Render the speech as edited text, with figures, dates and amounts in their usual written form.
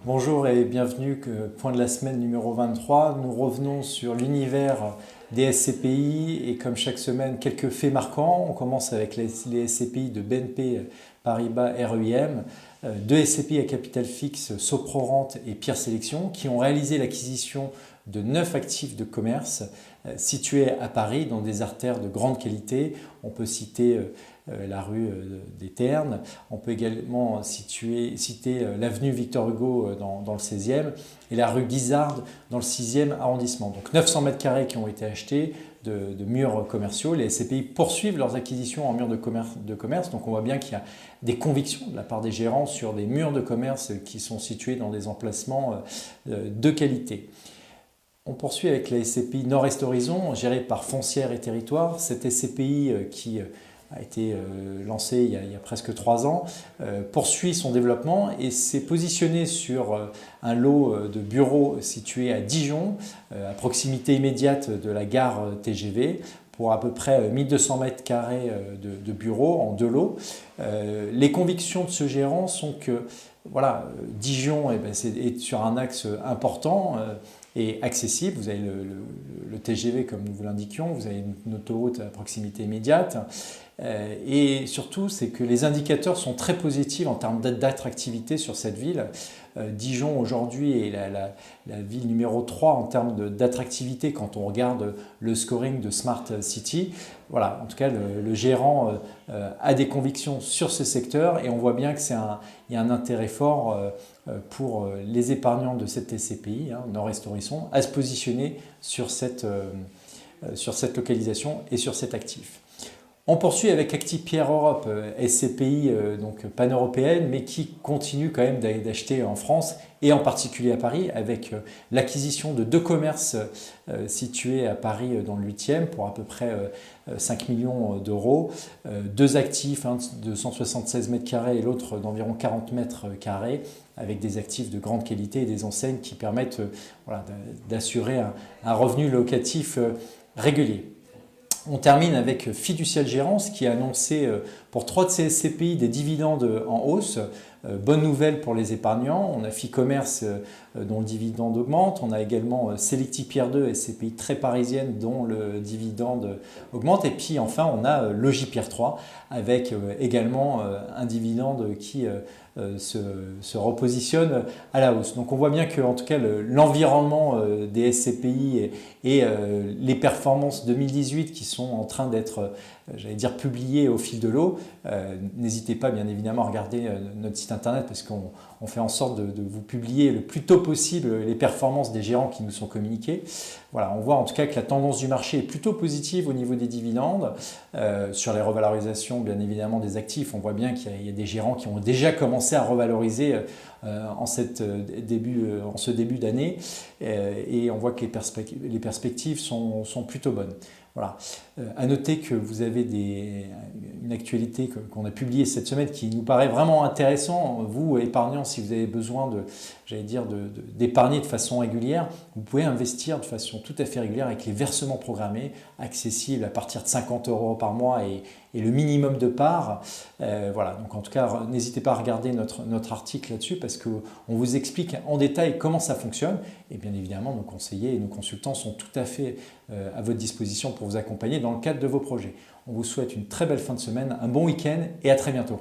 Bonjour et bienvenue, point de la semaine numéro 23. Nous revenons sur l'univers des SCPI et comme chaque semaine, quelques faits marquants. On commence avec les SCPI de BNP Paribas REIM, deux SCPI à capital fixe, Soprorent et Pierre Sélection, qui ont réalisé l'acquisition de 9 actifs de commerce situés à Paris dans des artères de grande qualité. On peut citer la rue des Ternes, on peut également citer l'avenue Victor Hugo dans le 16e et la rue Guisard dans le 6e arrondissement. Donc 900 mètres carrés qui ont été achetés de murs commerciaux. Les SCPI poursuivent leurs acquisitions en murs de commerce. Donc on voit bien qu'il y a des convictions de la part des gérants sur des murs de commerce qui sont situés dans des emplacements de qualité. On poursuit avec la SCPI Nord-Est Horizon, gérée par Foncière et Territoire. Cette SCPI qui a été lancée il y a presque 3 ans, poursuit son développement et s'est positionnée sur un lot de bureaux situés à Dijon, à proximité immédiate de la gare TGV, pour à peu près 1200 mètres carrés de bureaux en 2 lots. Les convictions de ce gérant sont que voilà, Dijon est sur un axe important et accessible. Vous avez le TGV comme nous vous l'indiquions, vous avez une autoroute à proximité immédiate. Et surtout, c'est que les indicateurs sont très positifs en termes d'attractivité sur cette ville. Dijon aujourd'hui est la ville numéro 3 en termes d'attractivité quand on regarde le scoring de Smart City. Voilà, en tout cas, le gérant a des convictions sur ce secteur et on voit bien qu'il y a un intérêt fort pour les épargnants de cette SCPI, Nord-Est Horizon, à se positionner sur cette localisation et sur cet actif. On poursuit avec Acti Pierre Europe, SCPI donc pan-européenne, mais qui continue quand même d'acheter en France et en particulier à Paris, avec l'acquisition de 2 commerces situés à Paris dans le 8e pour à peu près 5 millions d'euros. 2 actifs, un de 176 mètres carrés et l'autre d'environ 40 mètres carrés, avec des actifs de grande qualité et des enseignes qui permettent d'assurer un revenu locatif régulier. On termine avec Fiducial Gérance qui a annoncé pour 3 de ses SCPI des dividendes en hausse. Bonne nouvelle pour les épargnants. On a Ficommerce dont le dividende augmente. On a également Selecti Pierre 2, SCPI très parisienne dont le dividende augmente. Et puis enfin, on a Logis Pierre 3 avec également un dividende qui se repositionne à la hausse. Donc on voit bien que en tout cas l'environnement des SCPI et les performances 2018 qui sont en train d'être publiées au fil de l'eau. N'hésitez pas bien évidemment à regarder notre site internet parce qu'on fait en sorte de vous publier le plus tôt possible les performances des gérants qui nous sont communiquées. Voilà, on voit en tout cas que la tendance du marché est plutôt positive au niveau des dividendes. Sur les revalorisations bien évidemment des actifs, on voit bien qu'il y a des gérants qui ont déjà commencé à revaloriser en ce début d'année et on voit que les perspectives sont plutôt bonnes. Voilà. À noter que vous avez une actualité qu'on a publiée cette semaine qui nous paraît vraiment intéressant. Vous, épargnants, si vous avez besoin d'épargner de façon régulière, vous pouvez investir de façon tout à fait régulière avec les versements programmés, accessibles à partir de 50 € par mois et le minimum de parts. Voilà, donc en tout cas, n'hésitez pas à regarder notre article là-dessus parce qu'on vous explique en détail comment ça fonctionne. Et bien évidemment, nos conseillers et nos consultants sont tout à fait à votre disposition pour vous accompagner dans le cadre de vos projets. On vous souhaite une très belle fin de semaine, un bon week-end et à très bientôt.